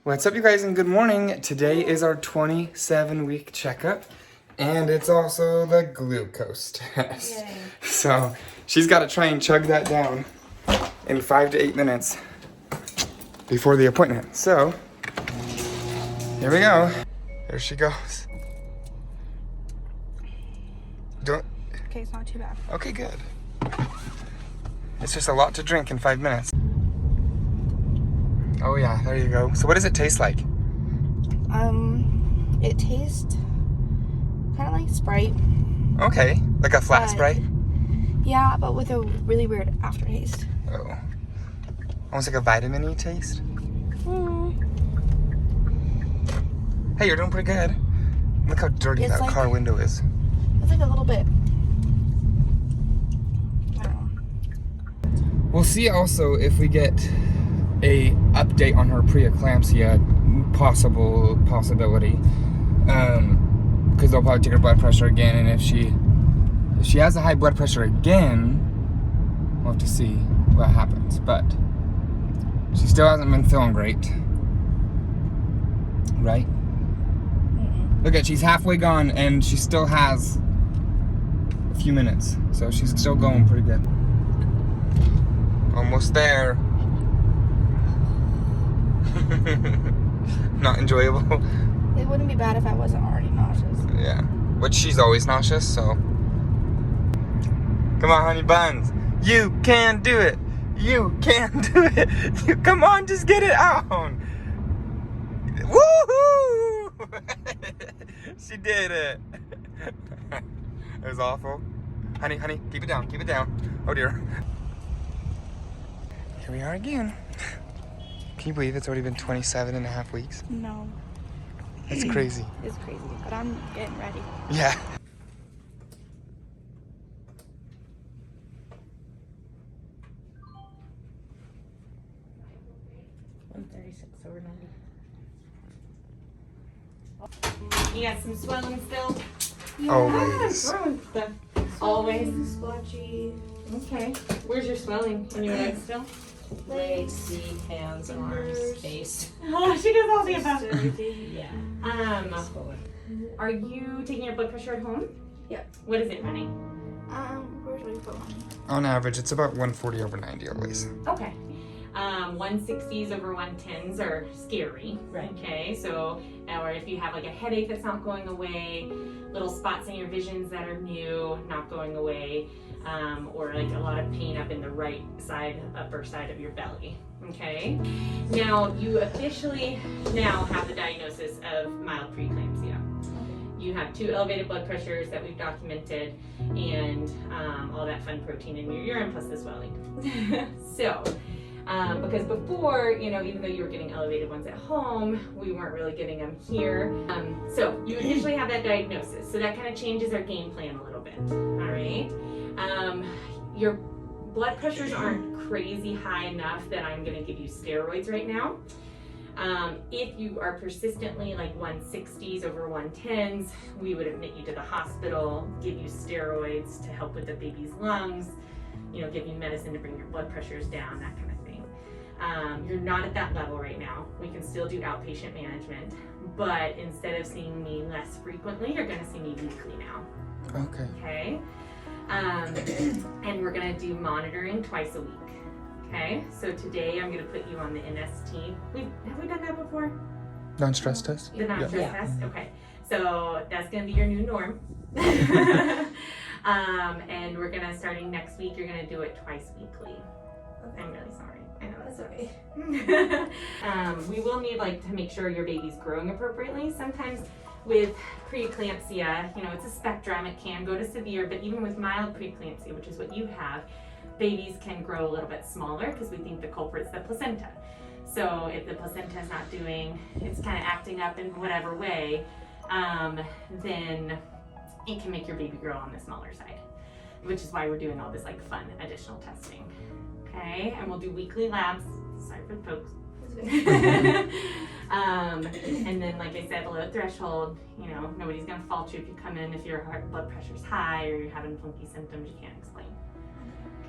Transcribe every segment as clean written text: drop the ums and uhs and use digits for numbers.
What's up, you guys, and good morning. Today is our 27-week checkup, and it's also the glucose test. Yay. So she's got to try and chug that down in 5 to 8 minutes before the appointment. So here we go. There she goes. Don't. Okay, it's not too bad. Okay, good. It's just a lot to drink in 5 minutes. Oh yeah, there you go. So what does it taste like? It tastes kind of like Sprite. Okay, like a flat Sprite? Yeah, but with a really weird aftertaste. Oh. Almost like a vitamin-y taste? Hey, you're doing pretty good. Look how dirty that car window is. It's like a little bit. I don't know. We'll see also if we get a update on her preeclampsia possibility. Because they'll probably take her blood pressure again, and if she has a high blood pressure again, we'll have to see what happens. But she still hasn't been feeling great. Right? Look at, she's halfway gone and she still has a few minutes. So she's still going pretty good. Almost there. Not enjoyable. It wouldn't be bad if I wasn't already nauseous. Yeah. But she's always nauseous, so. Come on, honey buns. You can do it. You can do it. You, come on, just get it out. Woohoo! She did it. It was awful. Honey, keep it down, keep it down. Oh dear. Here we are again. Can you believe it's already been 27 and a half weeks? No. It's crazy. It's crazy, but I'm getting ready. Yeah. over 90. You got some swelling still? Always. Always. Splotchy. Okay. Where's your swelling? In your legs still? Legs, feet, hands, arms, face. Oh, she does all the above. Yeah. Are you taking your blood pressure at home? Yep. What is it running? Where's my phone? On average, it's about 140 over 90 always. Okay. 160s over 110s are scary. Right. Okay, so, or if you have like a headache that's not going away, little spots in your visions that are new, not going away, or like a lot of pain up in the right side, upper side of your belly. Okay. Now, you officially now have the diagnosis of mild preeclampsia. You have 2 elevated blood pressures that we've documented, and all that fun protein in your urine plus the swelling. So. Because before, even though you were getting elevated ones at home, we weren't really getting them here. So you initially have that diagnosis. So that kind of changes our game plan a little bit. All right. Your blood pressures aren't crazy high enough that I'm going to give you steroids right now. If you are persistently like 160s over 110s, we would admit you to the hospital, give you steroids to help with the baby's lungs, give you medicine to bring your blood pressures down, that kind of thing. You're not at that level right now. We can still do outpatient management, but instead of seeing me less frequently, you're going to see me weekly now. Okay. Okay. And we're going to do monitoring twice a week. Okay. So today I'm going to put you on the NST. Have we done that before? Non-stress test? The non-stress test? Okay. So that's going to be your new norm. And we're going to, starting next week, you're going to do it twice weekly. Okay. I'm really sorry. I know that's okay. We will need to make sure your baby's growing appropriately. Sometimes with preeclampsia, it's a spectrum. It can go to severe, but even with mild preeclampsia, which is what you have, babies can grow a little bit smaller because we think the culprit's the placenta. So if the placenta is not doing, it's kind of acting up in whatever way, then it can make your baby grow on the smaller side, which is why we're doing all this fun additional testing. Okay, and we'll do weekly labs. Sorry for the folks. And then, like I said, below threshold, nobody's gonna fault you if you come in if your blood pressure's high or you're having funky symptoms you can't explain.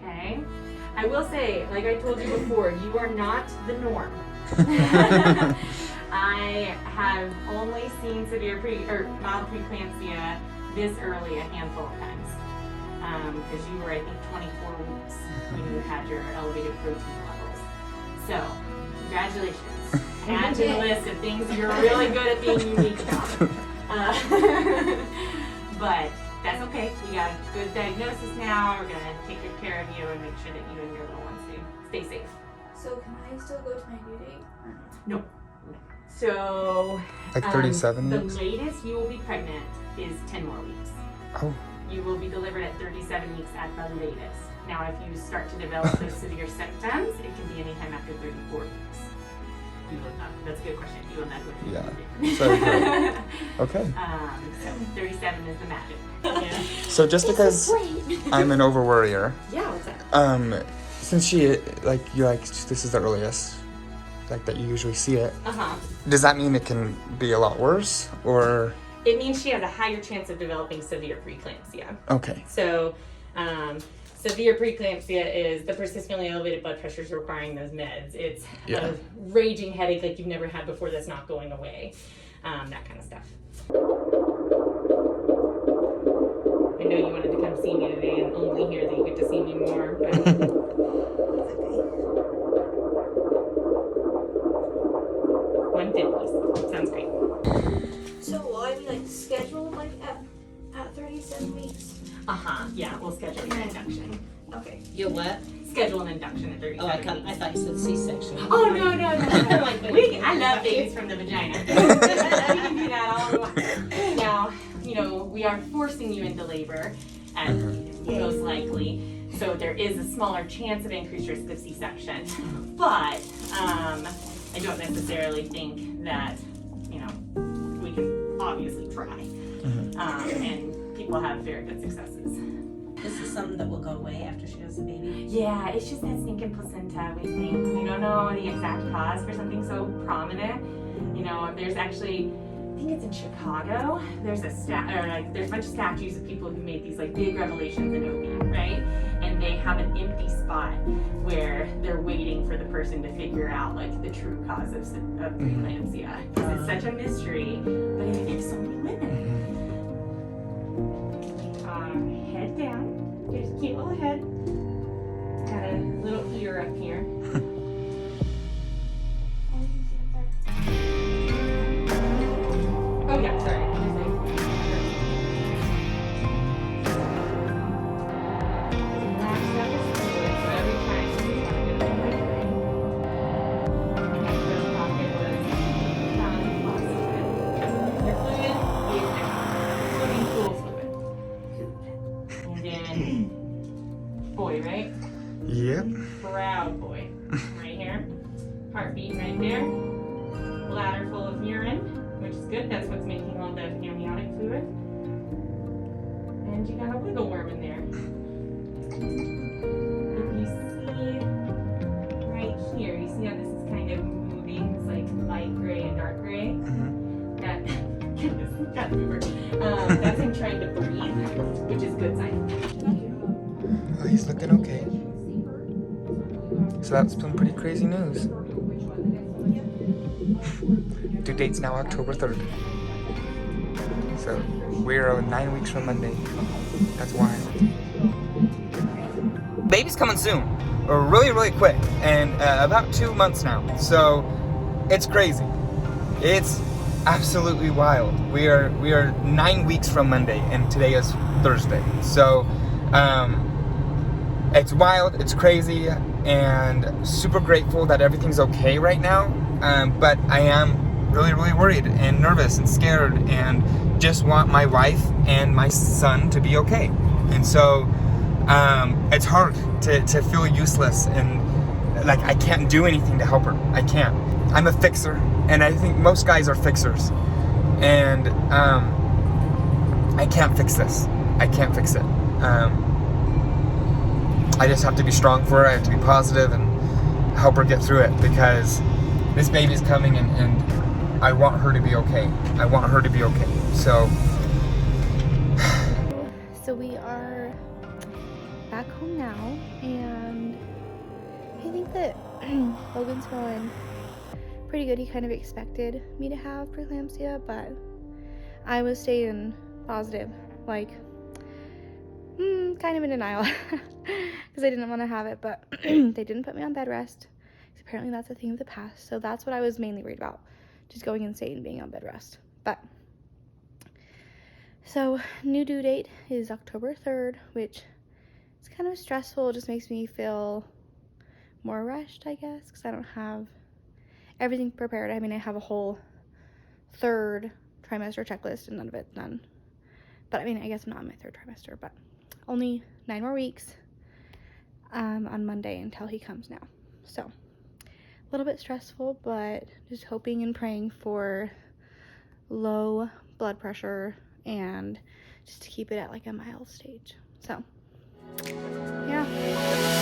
Okay, I will say, like I told you before, you are not the norm. I have only seen severe mild preeclampsia this early a handful of times. Because you were, I think, 24 weeks when you had your elevated protein levels. So, congratulations. Add to the list of things you're really good at being unique about. But that's okay. We got a good diagnosis now. We're going to take good care of you and make sure that you and your little ones stay safe. So can I still go to my due date? No. So, Like 37 the weeks? latest you will be pregnant is 10 more weeks. Oh. You will be delivered at 37 weeks at the latest. Now, if you start to develop those severe symptoms, it can be anytime after 34 weeks. That's a good question. You will not go to Yeah. So, okay. So 37 is the magic. Yeah. So just because I'm an over-worrier, Yeah, what's that? since you're like, this is the earliest, like that you usually see it, does that mean it can be a lot worse, or? It means she has a higher chance of developing severe preeclampsia. Okay. So, severe preeclampsia is the persistently elevated blood pressures requiring those meds. It's a raging headache like you've never had before that's not going away. That kind of stuff. I know you wanted to come see me today and only hear that you get to see me more, but... 150. Sounds great. So will I be like scheduled like at 37 weeks? Yeah, we'll schedule your induction. Okay. You'll what? Schedule an induction at 37 Oh, weeks. I thought you said C-section. Oh, no. Like, I love babies from the vagina. We can do that all we want. Now, we are forcing you into labor, most likely. So there is a smaller chance of increased risk of C-section. But I don't necessarily think that, we can obviously try. And people have very good successes. This is something that will go away after she has the baby? Yeah, it's just that stinking placenta, we think. We don't know the exact cause for something so prominent. There's actually, I think it's in Chicago, there's there's a bunch of statues of people who made these like big revelations in OB, right? And they have an empty spot where they're waiting for the person to figure out like the true cause of preeclampsia. Because it's such a mystery, but it affects so many women. Head down. Here's a cute little head. Got a little ear up here. Oh yeah, sorry. Boy, right? Yep. Proud boy. Right here. Heartbeat right there. Bladder full of urine, which is good. That's what's making all the amniotic fluid. And you got a wiggle worm in there. If you see right here, you see how this is kind of moving? It's like light gray and dark gray. That that's him trying to breathe, which is a good sign. Oh, he's looking okay. So that's some pretty crazy news. Due date's now October 3rd. So we're 9 weeks from Monday. That's wild. Baby's coming soon. Really, really quick. And about 2 months now. So it's crazy. It's absolutely wild. We are 9 weeks from Monday, and today is Thursday. So it's wild, it's crazy, and super grateful that everything's okay right now. But I am really, really worried and nervous and scared, and just want my wife and my son to be okay. And so it's hard to feel useless and like I can't do anything to help her. I can't. I'm a fixer, and I think most guys are fixers. And I can't fix this. I can't fix it. I just have to be strong for her. I have to be positive and help her get through it, because this baby's coming, and I want her to be okay. I want her to be okay. So we are back home now, and I think that Logan's feeling pretty good. He kind of expected me to have preeclampsia, but I was staying positive, like, kind of in denial, because I didn't want to have it, but they didn't put me on bed rest. Apparently that's a thing of the past, so that's what I was mainly worried about, just going insane being on bed rest. But so new due date is October 3rd, which is kind of stressful. It just makes me feel more rushed, I guess, because I don't have everything prepared. I mean, I have a whole 3rd trimester checklist and none of it's done. But I mean, I guess I'm not in my 3rd trimester, but only 9 more weeks on Monday until he comes now. So a little bit stressful, but just hoping and praying for low blood pressure and just to keep it at like a mild stage. So yeah.